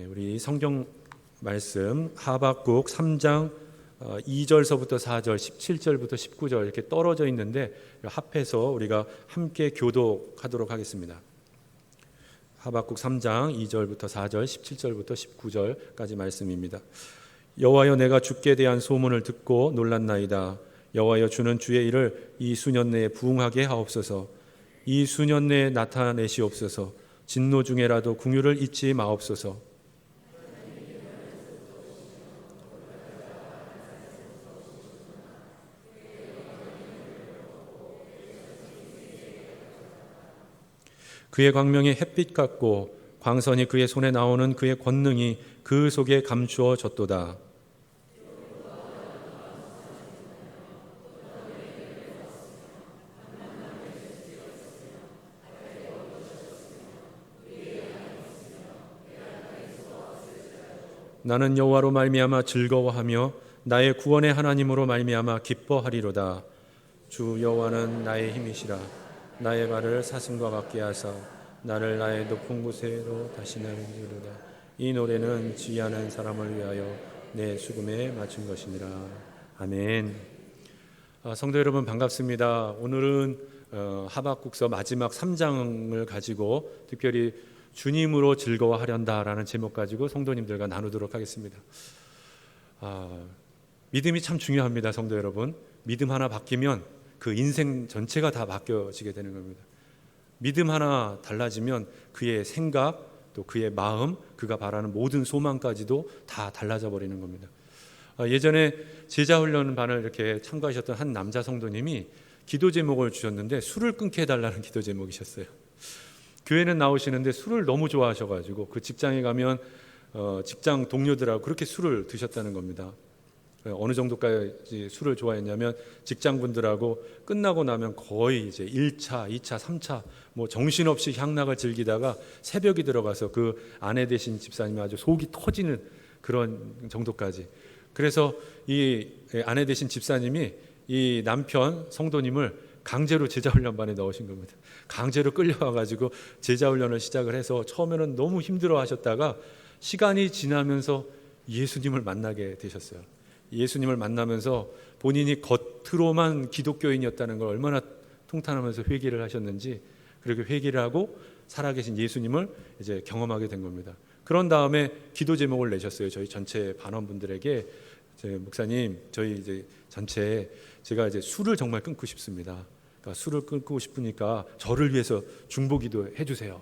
우리 성경 말씀 하박국 3장 2절서부터 4절, 17절부터 19절 이렇게 떨어져 있는데 합해서 우리가 함께 교독하도록 하겠습니다. 하박국 3장 2절부터 4절, 17절부터 19절까지 말씀입니다. 여호와여, 내가 주께 대한 소문을 듣고 놀랐나이다. 여호와여, 주는 주의 일을 이 수년 내에 부응하게 하옵소서. 이 수년 내에 나타내시옵소서. 진노 중에라도 긍휼을 잊지 마옵소서. 그의 광명이 햇빛 같고 광선이 그의 손에 나오는 그의 권능이 그 속에 감추어졌도다. 나는 여호와로 말미암아 즐거워하며 나의 구원의 하나님으로 말미암아 기뻐하리로다. 주 여호와는 나의 힘이시라. 나의 발을 사슴과 같게 하사 나를 나의 높은 곳에로 다시 나르리로다. 이 노래는 지휘하는 사람을 위하여 내 수금에 맞춘 것이니라. 아멘. 성도 여러분, 반갑습니다. 오늘은 하박국서 마지막 3장을 가지고 특별히 주님으로 즐거워하련다라는 제목 가지고 성도님들과 나누도록 하겠습니다. 믿음이 참 중요합니다. 성도 여러분, 믿음 하나 바뀌면 그 인생 전체가 다 바뀌어지게 되는 겁니다. 믿음 하나 달라지면 그의 생각, 또 그의 마음, 그가 바라는 모든 소망까지도 다 달라져 버리는 겁니다. 예전에 제자훈련 반을 이렇게 참가하셨던 한 남자 성도님이 기도 제목을 주셨는데 술을 끊게 해달라는 기도 제목이셨어요. 교회는 나오시는데 술을 너무 좋아하셔가지고 그 직장에 가면 직장 동료들하고 그렇게 술을 드셨다는 겁니다. 어느 정도까지 술을 좋아했냐면 직장분들하고 끝나고 나면 거의 이제 1차, 2차, 3차 뭐 정신없이 향락을 즐기다가 새벽이 들어가서 그 아내 되신 집사님이 아주 속이 터지는 그런 정도까지. 그래서 이 아내 되신 집사님이 이 남편 성도님을 강제로 제자훈련반에 넣으신 겁니다. 강제로 끌려와가지고 제자훈련을 시작을 해서 처음에는 너무 힘들어 하셨다가 시간이 지나면서 예수님을 만나게 되셨어요. 예수님을 만나면서 본인이 겉으로만 기독교인이었다는 걸 얼마나 통탄하면서 회개를 하셨는지, 그렇게 회개를 하고 살아계신 예수님을 이제 경험하게 된 겁니다. 그런 다음에 기도 제목을 내셨어요. 저희 전체 반원분들에게, 목사님, 저희 이제 전체 제가 이제 술을 정말 끊고 싶습니다. 그러니까 술을 끊고 싶으니까 저를 위해서 중보기도 해주세요.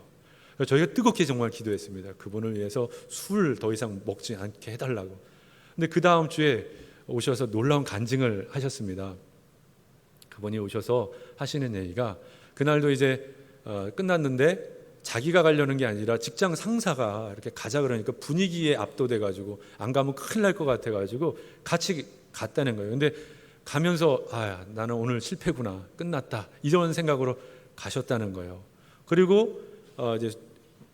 저희가 뜨겁게 정말 기도했습니다. 그분을 위해서 술 더 이상 먹지 않게 해달라고. 근데 그 다음 주에 오셔서 놀라운 간증을 하셨습니다. 그분이 오셔서 하시는 얘기가, 그날도 이제 끝났는데 자기가 가려는 게 아니라 직장 상사가 이렇게 가자 그러니까 분위기에 압도돼가지고 안 가면 큰일 날 것 같아가지고 같이 갔다는 거예요. 근데 가면서 나는 오늘 실패구나, 끝났다, 이런 생각으로 가셨다는 거예요. 그리고 이제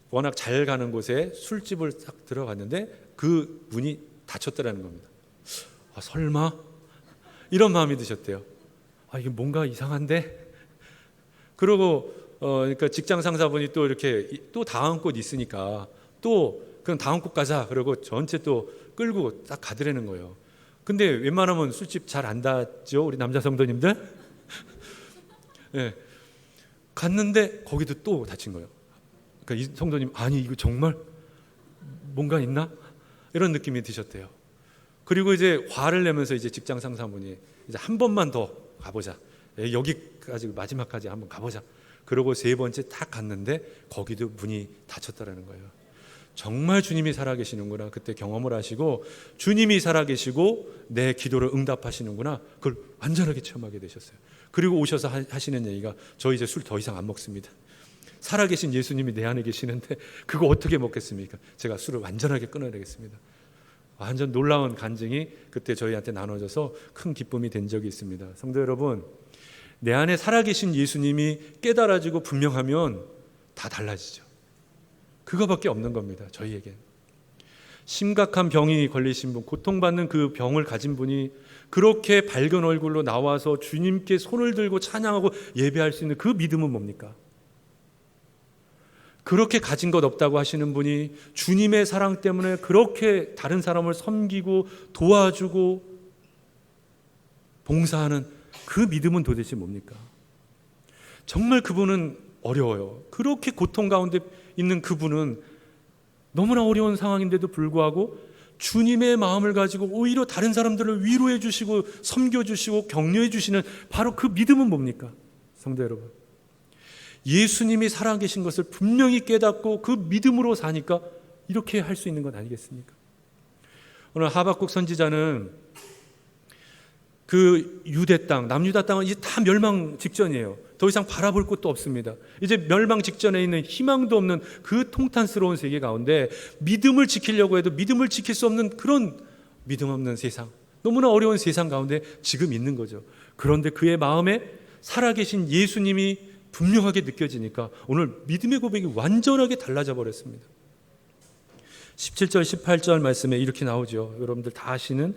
워낙 잘 가는 곳에 술집을 딱 들어갔는데 그 문이 닫혔더라는 겁니다. 설마? 이런 마음이 드셨대요. 이게 뭔가 이상한데? 그러고 그러니까 직장 상사분이 또 이렇게 또 다음 곳 있으니까 또 그럼 다음 곳 가자. 그러고 전체 또 끌고 딱 가더라는 거예요. 근데 웬만하면 술집 잘 안 닫죠, 우리 남자 성도님들? 네. 갔는데 거기도 또 닫힌 거예요. 그러니까 이 성도님, 아니 이거 정말 뭔가 있나? 이런 느낌이 드셨대요. 그리고 이제 화를 내면서 이제 직장 상사분이 이제 한 번만 더 가보자, 여기까지 마지막까지 한번 가보자. 그러고 세 번째 딱 갔는데 거기도 문이 닫혔다라는 거예요. 정말 주님이 살아계시는구나, 그때 경험을 하시고 주님이 살아계시고 내 기도를 응답하시는구나, 그걸 완전하게 체험하게 되셨어요. 그리고 오셔서 하시는 얘기가, 저 이제 술 더 이상 안 먹습니다. 살아계신 예수님이 내 안에 계시는데 그거 어떻게 먹겠습니까? 제가 술을 완전하게 끊어내겠습니다. 완전 놀라운 간증이 그때 저희한테 나눠져서 큰 기쁨이 된 적이 있습니다. 성도 여러분, 내 안에 살아계신 예수님이 깨달아지고 분명하면 다 달라지죠. 그거밖에 없는 겁니다. 저희에겐 심각한 병이 걸리신 분, 고통받는 그 병을 가진 분이 그렇게 밝은 얼굴로 나와서 주님께 손을 들고 찬양하고 예배할 수 있는 그 믿음은 뭡니까? 그렇게 가진 것 없다고 하시는 분이 주님의 사랑 때문에 그렇게 다른 사람을 섬기고 도와주고 봉사하는 그 믿음은 도대체 뭡니까? 정말 그분은 어려워요. 그렇게 고통 가운데 있는 그분은 너무나 어려운 상황인데도 불구하고 주님의 마음을 가지고 오히려 다른 사람들을 위로해 주시고 섬겨 주시고 격려해 주시는 바로 그 믿음은 뭡니까? 성도 여러분, 예수님이 살아계신 것을 분명히 깨닫고 그 믿음으로 사니까 이렇게 할 수 있는 것 아니겠습니까? 오늘 하박국 선지자는 그 유대 땅, 남유다 땅은 이제 다 멸망 직전이에요. 더 이상 바라볼 곳도 없습니다. 이제 멸망 직전에 있는 희망도 없는 그 통탄스러운 세계 가운데 믿음을 지키려고 해도 믿음을 지킬 수 없는 그런 믿음 없는 세상, 너무나 어려운 세상 가운데 지금 있는 거죠. 그런데 그의 마음에 살아계신 예수님이 분명하게 느껴지니까 오늘 믿음의 고백이 완전하게 달라져 버렸습니다. 17절 18절 말씀에 이렇게 나오죠. 여러분들 다 아시는,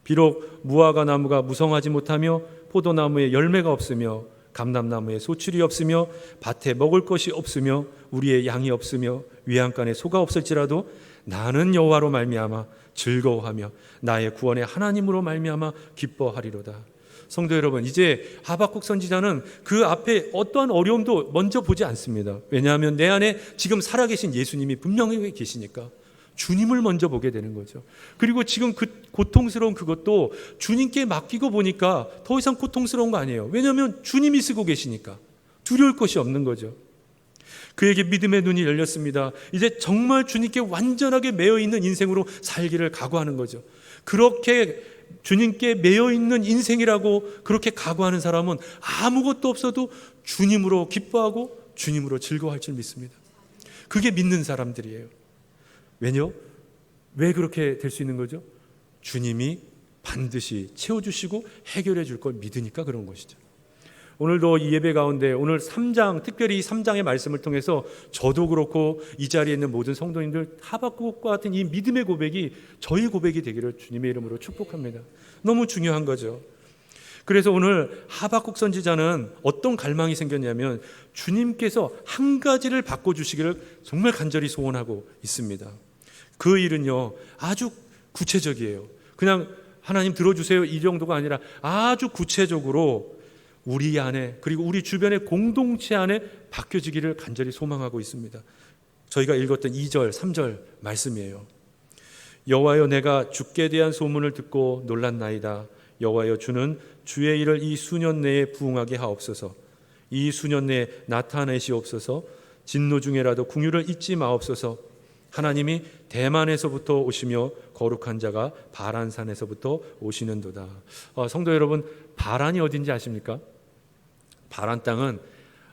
비록 무화과 나무가 무성하지 못하며 포도나무에 열매가 없으며 감람나무에 소출이 없으며 밭에 먹을 것이 없으며 우리의 양이 없으며 외양간에 소가 없을지라도 나는 여호와로 말미암아 즐거워하며 나의 구원의 하나님으로 말미암아 기뻐하리로다. 성도 여러분, 이제 하박국 선지자는 그 앞에 어떠한 어려움도 먼저 보지 않습니다. 왜냐하면 내 안에 지금 살아계신 예수님이 분명히 계시니까 주님을 먼저 보게 되는 거죠. 그리고 지금 그 고통스러운 그것도 주님께 맡기고 보니까 더 이상 고통스러운 거 아니에요. 왜냐하면 주님이 쓰고 계시니까 두려울 것이 없는 거죠. 그에게 믿음의 눈이 열렸습니다. 이제 정말 주님께 완전하게 매여 있는 인생으로 살기를 각오하는 거죠. 그렇게 주님께 매여 있는 인생이라고 그렇게 각오하는 사람은 아무것도 없어도 주님으로 기뻐하고 주님으로 즐거워할 줄 믿습니다. 그게 믿는 사람들이에요. 왜냐? 왜 그렇게 될 수 있는 거죠? 주님이 반드시 채워주시고 해결해 줄 걸 믿으니까 그런 것이죠. 오늘도 이 예배 가운데 오늘 3장, 특별히 3장의 말씀을 통해서 저도 그렇고 이 자리에 있는 모든 성도님들 하박국과 같은 이 믿음의 고백이 저희 고백이 되기를 주님의 이름으로 축복합니다. 너무 중요한 거죠. 그래서 오늘 하박국 선지자는 어떤 갈망이 생겼냐면 주님께서 한 가지를 바꿔주시기를 정말 간절히 소원하고 있습니다. 그 일은요 아주 구체적이에요. 그냥 하나님 들어주세요 이 정도가 아니라 아주 구체적으로 우리 안에 그리고 우리 주변의 공동체 안에 바뀌어지기를 간절히 소망하고 있습니다. 저희가 읽었던 2절 3절 말씀이에요. 여호와여, 내가 주께 대한 소문을 듣고 놀랐나이다. 여호와여, 주는 주의 일을 이 수년 내에 부응하게 하옵소서. 이 수년 내에 나타내시옵소서. 진노 중에라도 궁유를 잊지 마옵소서. 하나님이 대만에서부터 오시며 거룩한 자가 바란산에서부터 오시는도다. 성도 여러분, 바란이 어딘지 아십니까? 바란 땅은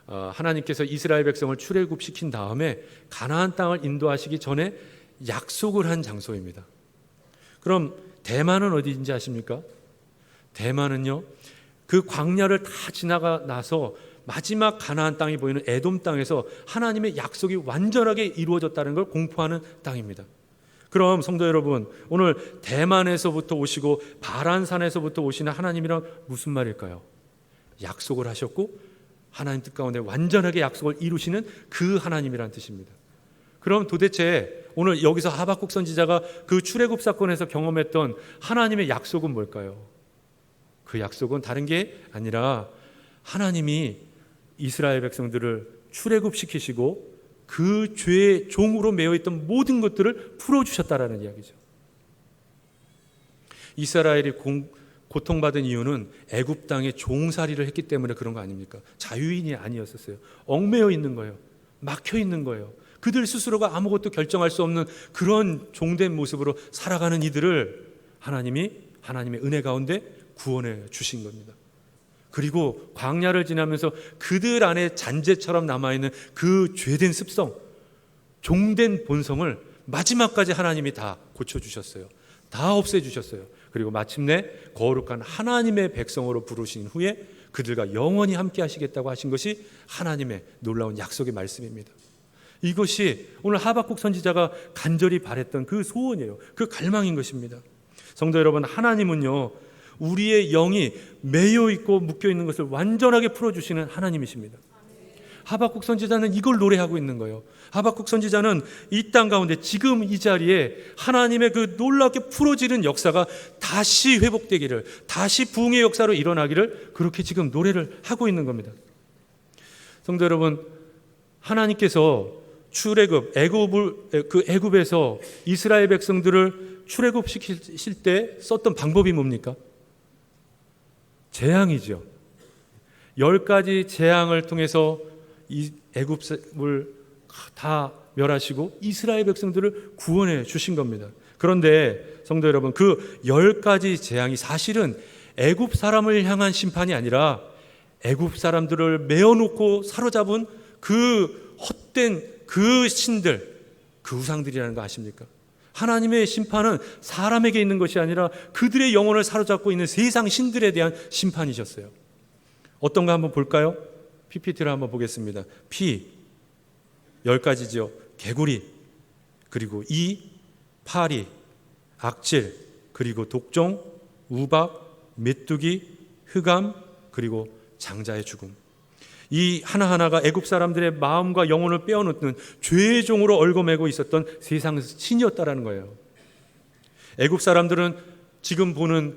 하나님께서 이스라엘 백성을 출애굽시킨 다음에 가나안 땅을 인도하시기 전에 약속을 한 장소입니다. 그럼 대만은 어디인지 아십니까? 대만은요, 그 광야를 다 지나가 나서 마지막 가나안 땅이 보이는 에돔 땅에서 하나님의 약속이 완전하게 이루어졌다는 걸 공포하는 땅입니다. 그럼 성도 여러분, 오늘 대만에서부터 오시고 바란산에서부터 오시는 하나님이란 무슨 말일까요? 약속을 하셨고 하나님 뜻 가운데 완전하게 약속을 이루시는 그 하나님이란 뜻입니다. 그럼 도대체 오늘 여기서 하박국 선지자가 그 출애굽 사건에서 경험했던 하나님의 약속은 뭘까요? 그 약속은 다른 게 아니라 하나님이 이스라엘 백성들을 출애굽시키시고 그 죄의 종으로 매여있던 모든 것들을 풀어주셨다라는 이야기죠. 이스라엘이 고통받은 이유는 애굽 땅에 종살이를 했기 때문에 그런 거 아닙니까? 자유인이 아니었었어요. 얽매여 있는 거예요. 막혀 있는 거예요. 그들 스스로가 아무것도 결정할 수 없는 그런 종된 모습으로 살아가는 이들을 하나님이 하나님의 은혜 가운데 구원해 주신 겁니다. 그리고 광야를 지나면서 그들 안에 잔재처럼 남아있는 그 죄된 습성, 종된 본성을 마지막까지 하나님이 다 고쳐주셨어요. 다 없애주셨어요. 그리고 마침내 거룩한 하나님의 백성으로 부르신 후에 그들과 영원히 함께 하시겠다고 하신 것이 하나님의 놀라운 약속의 말씀입니다. 이것이 오늘 하박국 선지자가 간절히 바랬던 그 소원이에요. 그 갈망인 것입니다. 성도 여러분, 하나님은요 우리의 영이 매여 있고 묶여 있는 것을 완전하게 풀어주시는 하나님이십니다. 하박국 선지자는 이걸 노래하고 있는 거예요. 하박국 선지자는 이 땅 가운데 지금 이 자리에 하나님의 그 놀랍게 풀어지는 역사가 다시 회복되기를, 다시 부흥의 역사로 일어나기를 그렇게 지금 노래를 하고 있는 겁니다. 성도 여러분, 하나님께서 출애굽, 애굽에서 이스라엘 백성들을 출애굽시킬 때 썼던 방법이 뭡니까? 재앙이죠. 10가지 재앙을 통해서 이 애굽을 다 멸하시고 이스라엘 백성들을 구원해 주신 겁니다. 그런데 성도 여러분, 그 10가지 재앙이 사실은 애굽 사람을 향한 심판이 아니라 애굽 사람들을 메어놓고 사로잡은 그 헛된 그 신들, 그 우상들이라는 거 아십니까? 하나님의 심판은 사람에게 있는 것이 아니라 그들의 영혼을 사로잡고 있는 세상 신들에 대한 심판이셨어요. 어떤가 한번 볼까요? PPT를 한번 보겠습니다. 피 10가지죠. 개구리, 그리고 이, 파리, 악질, 그리고 독종, 우박, 메뚜기, 흑암, 그리고 장자의 죽음. 이 하나하나가 애굽 사람들의 마음과 영혼을 빼어놓는 죄의 종으로 얽어매고 있었던 세상 신이었다라는 거예요. 애굽 사람들은 지금 보는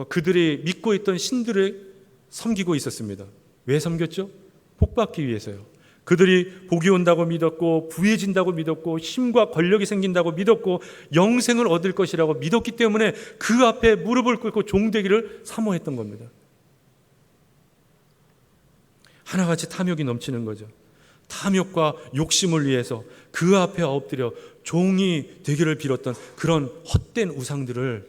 그들이 믿고 있던 신들을 섬기고 있었습니다. 왜 섬겼죠? 복받기 위해서요. 그들이 복이 온다고 믿었고, 부해진다고 믿었고, 힘과 권력이 생긴다고 믿었고, 영생을 얻을 것이라고 믿었기 때문에 그 앞에 무릎을 꿇고 종되기를 사모했던 겁니다. 하나같이 탐욕이 넘치는 거죠. 탐욕과 욕심을 위해서 그 앞에 엎드려 종이 되기를 빌었던 그런 헛된 우상들을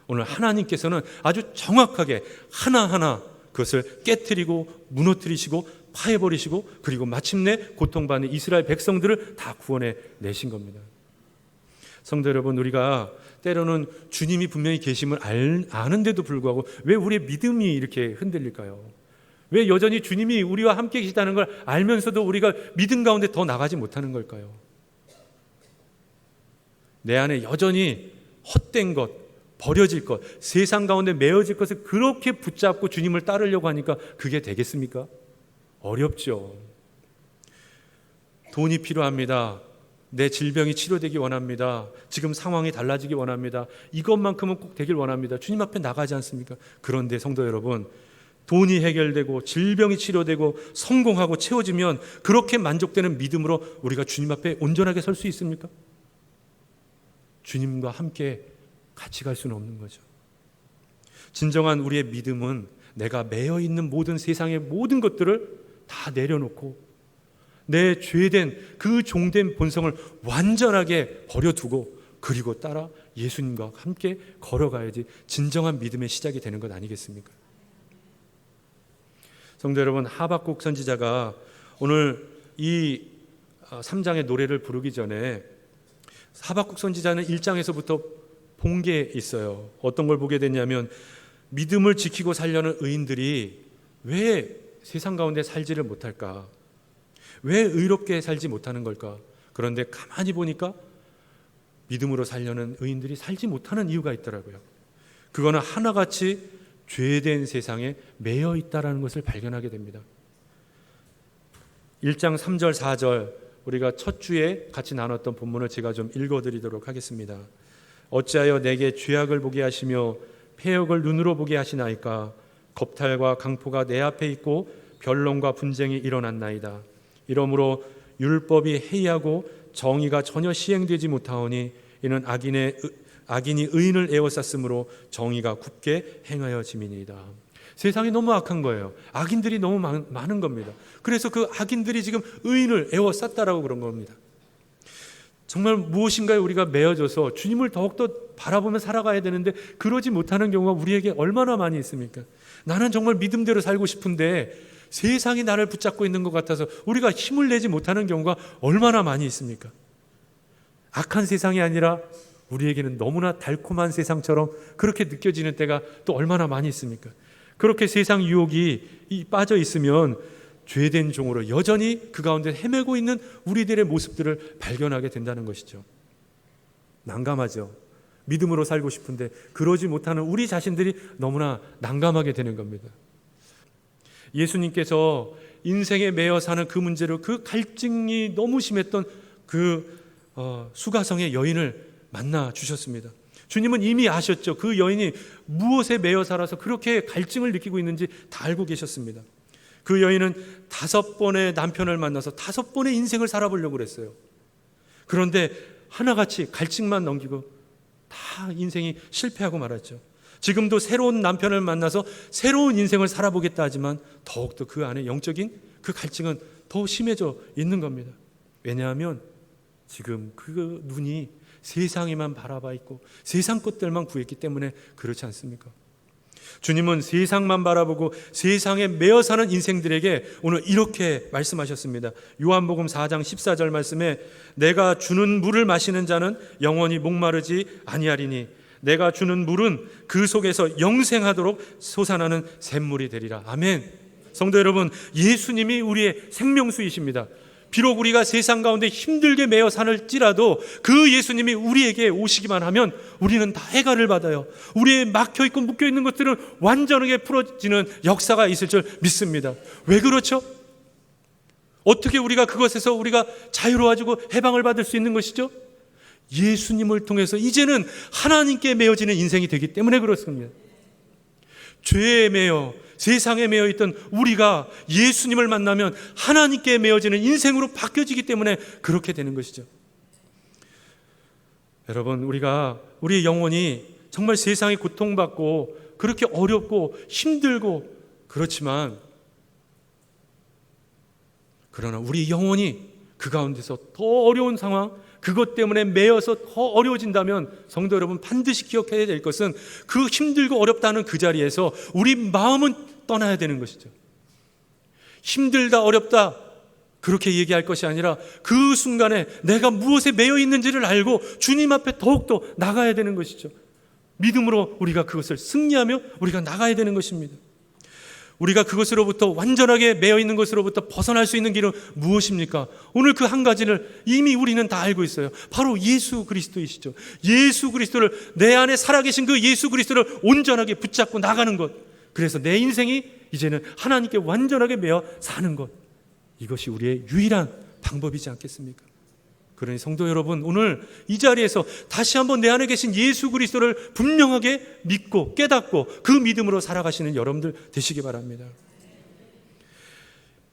오늘 하나님께서는 아주 정확하게 하나하나 그것을 깨트리고 무너뜨리시고 파해버리시고, 그리고 마침내 고통받는 이스라엘 백성들을 다 구원해 내신 겁니다. 성도 여러분, 우리가 때로는 주님이 분명히 계심을 아는데도 불구하고 왜 우리의 믿음이 이렇게 흔들릴까요? 왜 여전히 주님이 우리와 함께 계시다는 걸 알면서도 우리가 믿음 가운데 더 나가지 못하는 걸까요? 내 안에 여전히 헛된 것, 버려질 것, 세상 가운데 메어질 것을 그렇게 붙잡고 주님을 따르려고 하니까 그게 되겠습니까? 어렵죠. 돈이 필요합니다. 내 질병이 치료되기 원합니다. 지금 상황이 달라지기 원합니다. 이것만큼은 꼭 되길 원합니다. 주님 앞에 나가지 않습니까? 그런데 성도 여러분, 돈이 해결되고 질병이 치료되고 성공하고 채워지면 그렇게 만족되는 믿음으로 우리가 주님 앞에 온전하게 설 수 있습니까? 주님과 함께 같이 갈 수는 없는 거죠. 진정한 우리의 믿음은 내가 매여 있는 모든 세상의 모든 것들을 다 내려놓고 내 죄된 그 종된 본성을 완전하게 버려두고 그리고 따라 예수님과 함께 걸어가야지 진정한 믿음의 시작이 되는 것 아니겠습니까? 성도 여러분, 하박국 선지자가 오늘 이 3장의 노래를 부르기 전에 하박국 선지자는 1장에서부터 본 게 있어요. 어떤 걸 보게 됐냐면 믿음을 지키고 살려는 의인들이 왜 세상 가운데 살지를 못할까? 왜 의롭게 살지 못하는 걸까? 그런데 가만히 보니까 믿음으로 살려는 의인들이 살지 못하는 이유가 있더라고요. 그거는 하나같이 죄된 세상에 매여 있다라는 것을 발견하게 됩니다. 1장 3절 4절 우리가 첫 주에 같이 나눴던 본문을 제가 좀 읽어드리도록 하겠습니다. 어찌하여 내게 죄악을 보게 하시며 폐역을 눈으로 보게 하시나이까? 겁탈과 강포가 내 앞에 있고 변론과 분쟁이 일어났나이다. 이러므로 율법이 해이하고 정의가 전혀 시행되지 못하오니 이는 악인이 의인을 에워쌌으므로 정의가 굳게 행하여짐이니이다. 세상이 너무 악한 거예요. 악인들이 너무 많은 겁니다. 그래서 그 악인들이 지금 의인을 에워쌌다라고 그런 겁니다. 정말 무엇인가에 우리가 매여져서 주님을 더욱더 바라보며 살아가야 되는데 그러지 못하는 경우가 우리에게 얼마나 많이 있습니까? 나는 정말 믿음대로 살고 싶은데 세상이 나를 붙잡고 있는 것 같아서 우리가 힘을 내지 못하는 경우가 얼마나 많이 있습니까? 악한 세상이 아니라 우리에게는 너무나 달콤한 세상처럼 그렇게 느껴지는 때가 또 얼마나 많이 있습니까? 그렇게 세상 유혹이 빠져 있으면 죄된 종으로 여전히 그 가운데 헤매고 있는 우리들의 모습들을 발견하게 된다는 것이죠. 난감하죠. 믿음으로 살고 싶은데 그러지 못하는 우리 자신들이 너무나 난감하게 되는 겁니다. 예수님께서 인생에 매여 사는 그 문제로 그 갈증이 너무 심했던 그 수가성의 여인을 만나 주셨습니다. 주님은 이미 아셨죠. 그 여인이 무엇에 매여 살아서 그렇게 갈증을 느끼고 있는지 다 알고 계셨습니다. 그 여인은 5번의 남편을 만나서 5번의 인생을 살아보려고 그랬어요. 그런데 하나같이 갈증만 넘기고 다 인생이 실패하고 말았죠. 지금도 새로운 남편을 만나서 새로운 인생을 살아보겠다 하지만 더욱더 그 안에 영적인 그 갈증은 더 심해져 있는 겁니다. 왜냐하면 지금 그 눈이 세상에만 바라봐 있고 세상 것들만 구했기 때문에 그렇지 않습니까? 주님은 세상만 바라보고 세상에 매여 사는 인생들에게 오늘 이렇게 말씀하셨습니다. 요한복음 4장 14절 말씀에 내가 주는 물을 마시는 자는 영원히 목마르지 아니하리니 내가 주는 물은 그 속에서 영생하도록 솟아나는 샘물이 되리라. 아멘. 성도 여러분, 예수님이 우리의 생명수이십니다. 비록 우리가 세상 가운데 힘들게 매여 살지라도 그 예수님이 우리에게 오시기만 하면 우리는 다 해갈을 받아요. 우리의 막혀있고 묶여있는 것들은 완전하게 풀어지는 역사가 있을 줄 믿습니다. 왜 그렇죠? 어떻게 우리가 그것에서 우리가 자유로워지고 해방을 받을 수 있는 것이죠? 예수님을 통해서 이제는 하나님께 매어지는 인생이 되기 때문에 그렇습니다. 죄에 매여 세상에 매여 있던 우리가 예수님을 만나면 하나님께 매어지는 인생으로 바뀌어지기 때문에 그렇게 되는 것이죠. 여러분, 우리의 영혼이 정말 세상에 고통받고 그렇게 어렵고 힘들고 그렇지만 그러나 우리 영혼이 그 가운데서 더 어려운 상황, 그것 때문에 매여서 더 어려워진다면 성도 여러분, 반드시 기억해야 될 것은 그 힘들고 어렵다는 그 자리에서 우리 마음은 떠나야 되는 것이죠. 힘들다 어렵다 그렇게 얘기할 것이 아니라 그 순간에 내가 무엇에 매여 있는지를 알고 주님 앞에 더욱더 나가야 되는 것이죠. 믿음으로 우리가 그것을 승리하며 우리가 나가야 되는 것입니다. 우리가 그것으로부터 완전하게 매여 있는 것으로부터 벗어날 수 있는 길은 무엇입니까? 오늘 그 한 가지를 이미 우리는 다 알고 있어요. 바로 예수 그리스도이시죠. 예수 그리스도를, 내 안에 살아계신 그 예수 그리스도를 온전하게 붙잡고 나가는 것, 그래서 내 인생이 이제는 하나님께 완전하게 매여 사는 것, 이것이 우리의 유일한 방법이지 않겠습니까? 그러니 성도 여러분, 오늘 이 자리에서 다시 한번 내 안에 계신 예수 그리스도를 분명하게 믿고 깨닫고 그 믿음으로 살아가시는 여러분들 되시기 바랍니다.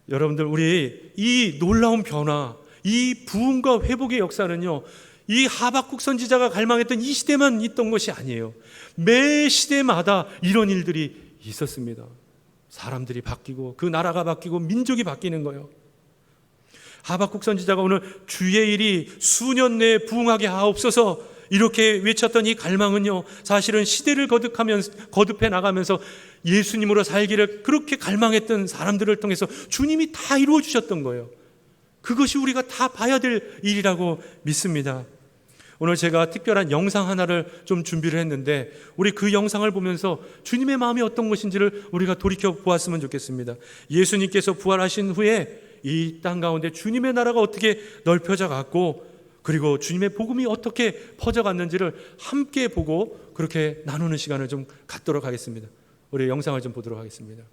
여러분들, 우리 이 놀라운 변화, 이 부흥과 회복의 역사는요, 이 하박국 선지자가 갈망했던 이 시대만 있던 것이 아니에요. 매 시대마다 이런 일들이 있었습니다. 사람들이 바뀌고 그 나라가 바뀌고 민족이 바뀌는 거예요. 하박국 선지자가 오늘 주의 일이 수년 내에 부흥하게 하옵소서 이렇게 외쳤던 이 갈망은요, 사실은 시대를 거듭해 나가면서 예수님으로 살기를 그렇게 갈망했던 사람들을 통해서 주님이 다 이루어 주셨던 거예요. 그것이 우리가 다 봐야 될 일이라고 믿습니다. 오늘 제가 특별한 영상 하나를 좀 준비를 했는데 우리 그 영상을 보면서 주님의 마음이 어떤 것인지를 우리가 돌이켜 보았으면 좋겠습니다. 예수님께서 부활하신 후에 이 땅 가운데 주님의 나라가 어떻게 넓혀져 갔고, 그리고 주님의 복음이 어떻게 퍼져갔는지를 함께 보고 그렇게 나누는 시간을 좀 갖도록 하겠습니다. 우리 영상을 좀 보도록 하겠습니다.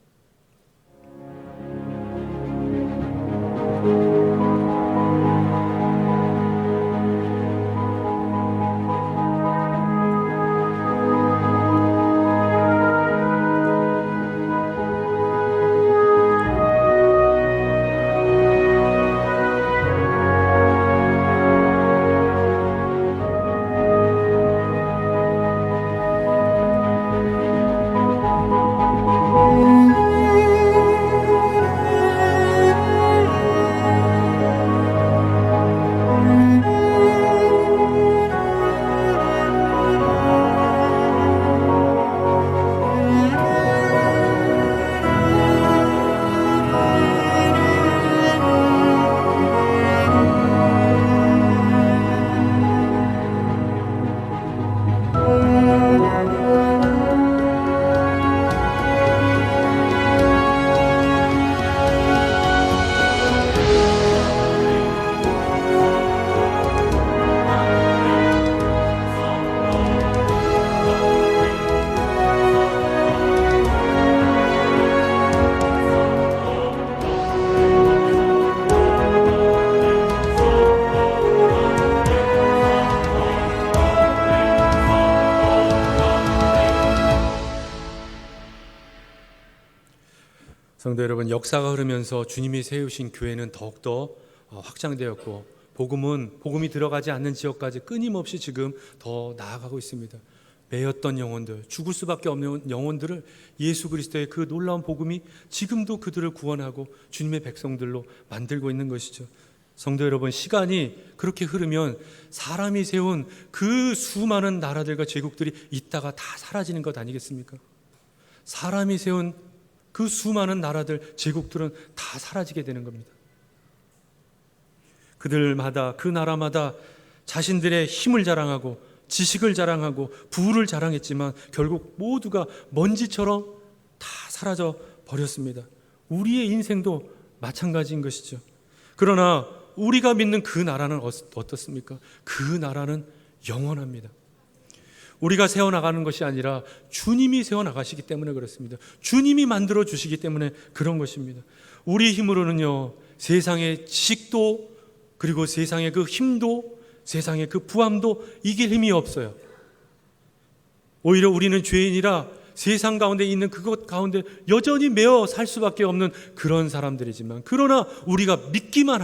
성도 여러분, 역사가 흐르면서 주님이 세우신 교회는 더욱더 확장되었고 복음이 들어가지 않는 지역까지 끊임없이 지금 더 나아가고 있습니다. 매였던 영혼들, 죽을 수밖에 없는 영혼들을 예수 그리스도의 그 놀라운 복음이 지금도 그들을 구원하고 주님의 백성들로 만들고 있는 것이죠. 성도 여러분, 시간이 그렇게 흐르면 사람이 세운 그 수많은 나라들과 제국들이 있다가 다 사라지는 것 아니겠습니까? 사람이 세운 그 수많은 나라들, 제국들은 다 사라지게 되는 겁니다. 그들마다, 그 나라마다 자신들의 힘을 자랑하고 지식을 자랑하고 부를 자랑했지만 결국 모두가 먼지처럼 다 사라져 버렸습니다. 우리의 인생도 마찬가지인 것이죠. 그러나 우리가 믿는 그 나라는 어떻습니까? 그 나라는 영원합니다. 우리가 세워나가는 것이 아니라 주님이 세워나가시기 때문에 그렇습니다. 주님이 만들어 주시기 때문에 그런 것입니다. 우리 힘으로는요, 세상의 지식도, 그리고 세상의 그 힘도, 세상의 그 부함도 이길 힘이 없어요. 오히려 우리는 죄인이라 세상 가운데 있는 그것 가운데 여전히 매어 살 수밖에 없는 그런 사람들이지만, 그러나 우리가 믿기만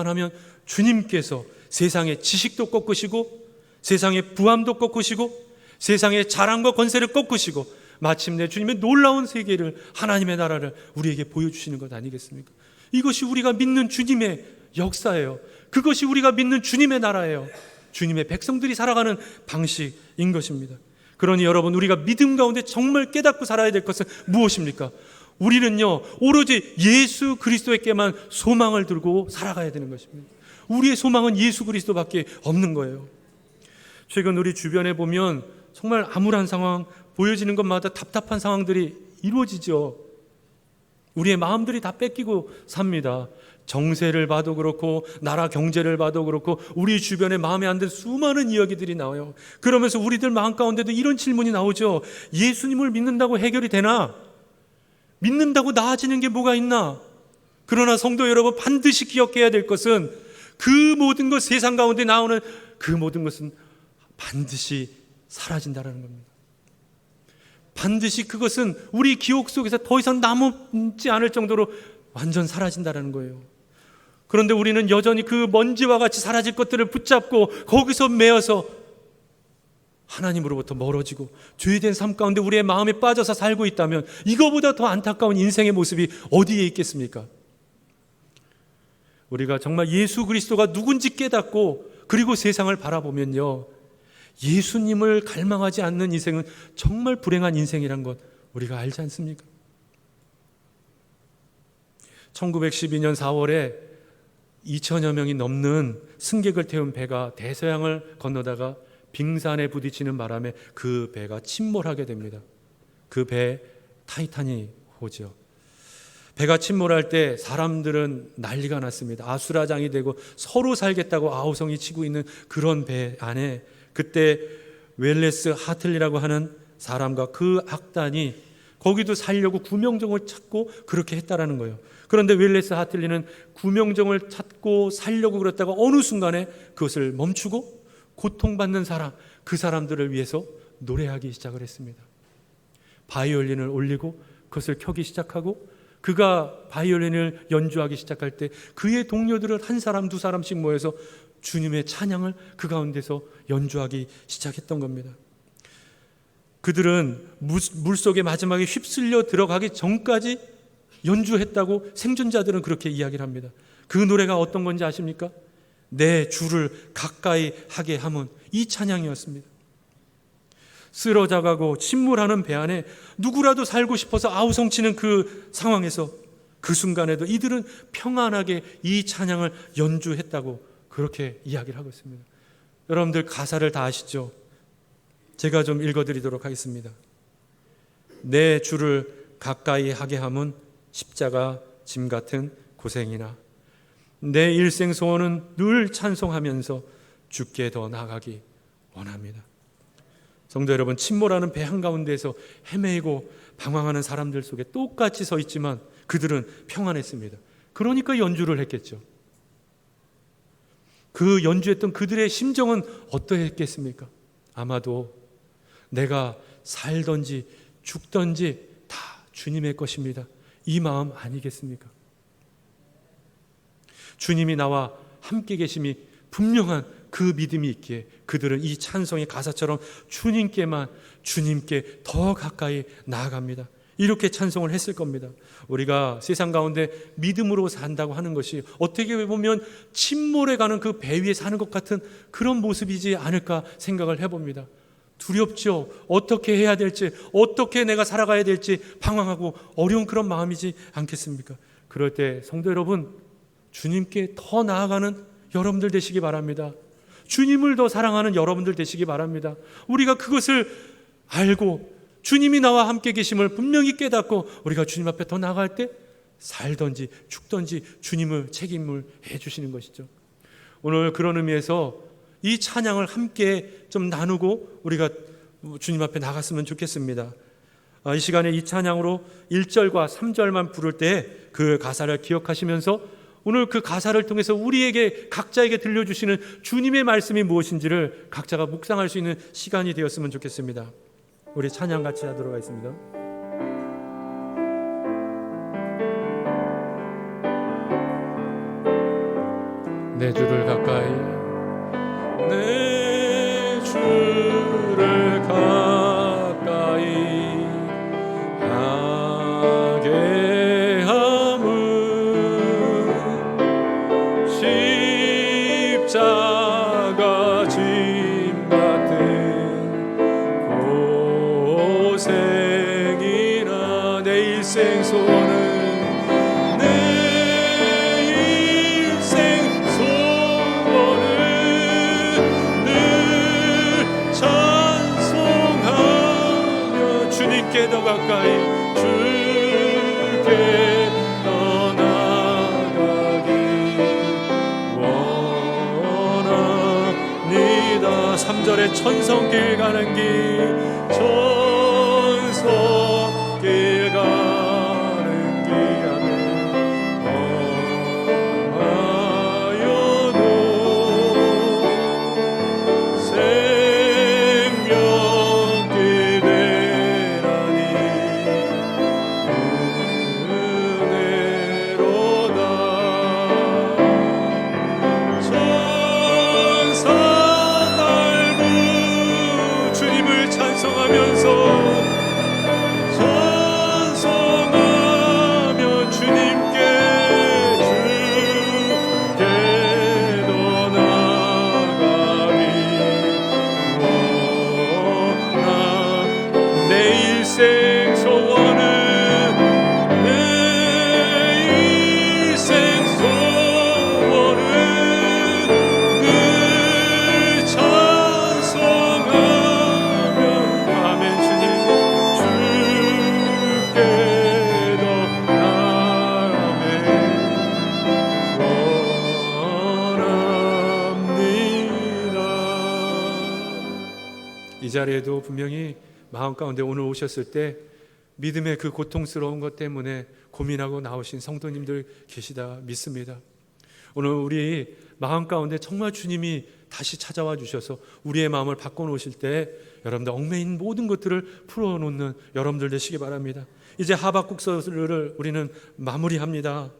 하면 주님께서 세상의 지식도 꺾으시고 세상의 부함도 꺾으시고 세상의 자랑과 권세를 꺾으시고 마침내 주님의 놀라운 세계를, 하나님의 나라를 우리에게 보여주시는 것 아니겠습니까? 이것이 우리가 믿는 주님의 역사예요. 그것이 우리가 믿는 주님의 나라예요. 주님의 백성들이 살아가는 방식인 것입니다. 그러니 여러분, 우리가 믿음 가운데 정말 깨닫고 살아야 될 것은 무엇입니까? 우리는요, 오로지 예수 그리스도에게만 소망을 들고 살아가야 되는 것입니다. 우리의 소망은 예수 그리스도밖에 없는 거예요. 최근 우리 주변에 보면 정말 암울한 상황, 보여지는 것마다 답답한 상황들이 이루어지죠. 우리의 마음들이 다 뺏기고 삽니다. 정세를 봐도 그렇고 나라 경제를 봐도 그렇고 우리 주변에 마음에 안 드는 수많은 이야기들이 나와요. 그러면서 우리들 마음 가운데도 이런 질문이 나오죠. 예수님을 믿는다고 해결이 되나? 믿는다고 나아지는 게 뭐가 있나? 그러나 성도 여러분, 반드시 기억해야 될 것은 그 모든 것, 세상 가운데 나오는 그 모든 것은 반드시 사라진다는 겁니다. 반드시 그것은 우리 기억 속에서 더 이상 남지 않을 정도로 완전 사라진다는 거예요. 그런데 우리는 여전히 그 먼지와 같이 사라질 것들을 붙잡고 거기서 매여서 하나님으로부터 멀어지고 죄된 삶 가운데 우리의 마음에 빠져서 살고 있다면 이거보다 더 안타까운 인생의 모습이 어디에 있겠습니까? 우리가 정말 예수 그리스도가 누군지 깨닫고 그리고 세상을 바라보면요, 예수님을 갈망하지 않는 인생은 정말 불행한 인생이란 것 우리가 알지 않습니까? 1912년 4월에 2천여 명이 넘는 승객을 태운 배가 대서양을 건너다가 빙산에 부딪히는 바람에 그 배가 침몰하게 됩니다. 그 배 타이타닉호죠. 배가 침몰할 때 사람들은 난리가 났습니다. 아수라장이 되고 서로 살겠다고 아우성이 치고 있는 그런 배 안에 그때 웰레스 하틀리라고 하는 사람과 그 악단이 거기도 살려고 구명정을 찾고 그렇게 했다라는 거예요. 그런데 웰레스 하틀리는 구명정을 찾고 살려고 그랬다가 어느 순간에 그것을 멈추고 고통받는 사람, 그 사람들을 위해서 노래하기 시작을 했습니다. 바이올린을 올리고 그것을 켜기 시작하고 그가 바이올린을 연주하기 시작할 때 그의 동료들은 한 사람 두 사람씩 모여서 주님의 찬양을 그 가운데서 연주하기 시작했던 겁니다. 그들은 물속에 마지막에 휩쓸려 들어가기 전까지 연주했다고 생존자들은 그렇게 이야기를 합니다. 그 노래가 어떤 건지 아십니까? 내 주를 가까이 하게 함은, 이 찬양이었습니다. 쓰러져가고 침몰하는 배 안에 누구라도 살고 싶어서 아우성치는 그 상황에서 그 순간에도 이들은 평안하게 이 찬양을 연주했다고 그렇게 이야기를 하고 있습니다. 여러분들 가사를 다 아시죠? 제가 좀 읽어드리도록 하겠습니다. 내 주를 가까이 하게 함은 십자가 짐 같은 고생이나 내 일생 소원은 늘 찬송하면서 주께 더 나아가기 원합니다. 성도 여러분, 침몰하는 배 한가운데에서 헤매이고 방황하는 사람들 속에 똑같이 서 있지만 그들은 평안했습니다. 그러니까 연주를 했겠죠. 그 연주했던 그들의 심정은 어떠했겠습니까? 아마도 내가 살든지 죽든지 다 주님의 것입니다. 이 마음 아니겠습니까? 주님이 나와 함께 계심이 분명한 그 믿음이 있기에 그들은 이 찬송의 가사처럼 주님께 더 가까이 나아갑니다. 이렇게 찬송을 했을 겁니다. 우리가 세상 가운데 믿음으로 산다고 하는 것이 어떻게 보면 침몰해 가는 그 배 위에 사는 것 같은 그런 모습이지 않을까 생각을 해봅니다. 두렵죠. 어떻게 해야 될지, 어떻게 내가 살아가야 될지 방황하고 어려운 그런 마음이지 않겠습니까? 그럴 때 성도 여러분, 주님께 더 나아가는 여러분들 되시기 바랍니다. 주님을 더 사랑하는 여러분들 되시기 바랍니다. 우리가 그것을 알고 주님이 나와 함께 계심을 분명히 깨닫고 우리가 주님 앞에 더 나아갈 때 살든지 죽든지 주님을 책임을 해주시는 것이죠. 오늘 그런 의미에서 이 찬양을 함께 좀 나누고 우리가 주님 앞에 나갔으면 좋겠습니다. 이 시간에 이 찬양으로 1절과 3절만 부를 때 그 가사를 기억하시면서 오늘 그 가사를 통해서 우리에게 각자에게 들려주시는 주님의 말씀이 무엇인지를 각자가 묵상할 수 있는 시간이 되었으면 좋겠습니다. 우리 찬양 같이 하도록 하겠습니다. 내 주를 가까이, 내 주를 가까이 하게 함은 십자가 짐 같은 고생이라. 내 일생 소원은 주님께 더 가까이, 주께 더 나아가기 원합니다. 3절에 천성길 가는 길, 천성길 가는 길 하여도 찬송하며 주님께 주께 더 나아가기 원하. 내 일생 소원은, 내 일생 소원은 늘 찬송하며, 아멘. 주님 이 자리에도 분명히 마음 가운데 오늘 오셨을 때 믿음의 그 고통스러운 것 때문에 고민하고 나오신 성도님들 계시다 믿습니다. 오늘 우리 마음 가운데 정말 주님이 다시 찾아와 주셔서 우리의 마음을 바꿔놓으실 때 여러분들 얽매인 모든 것들을 풀어놓는 여러분들 되시기 바랍니다. 이제 하박국서를 우리는 마무리합니다.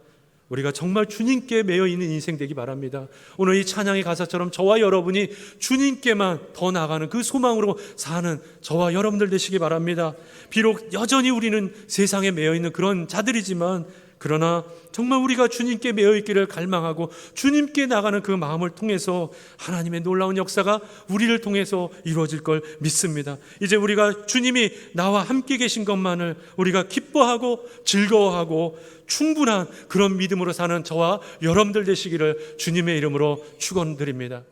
우리가 정말 주님께 매여 있는 인생 되기 바랍니다. 오늘 이 찬양의 가사처럼 저와 여러분이 주님께만 더 나아가는 그 소망으로 사는 저와 여러분들 되시기 바랍니다. 비록 여전히 우리는 세상에 매여 있는 그런 자들이지만, 그러나 정말 우리가 주님께 매여 있기를 갈망하고 주님께 나가는 그 마음을 통해서 하나님의 놀라운 역사가 우리를 통해서 이루어질 걸 믿습니다. 이제 우리가 주님이 나와 함께 계신 것만을 우리가 기뻐하고 즐거워하고 충분한 그런 믿음으로 사는 저와 여러분들 되시기를 주님의 이름으로 축원드립니다.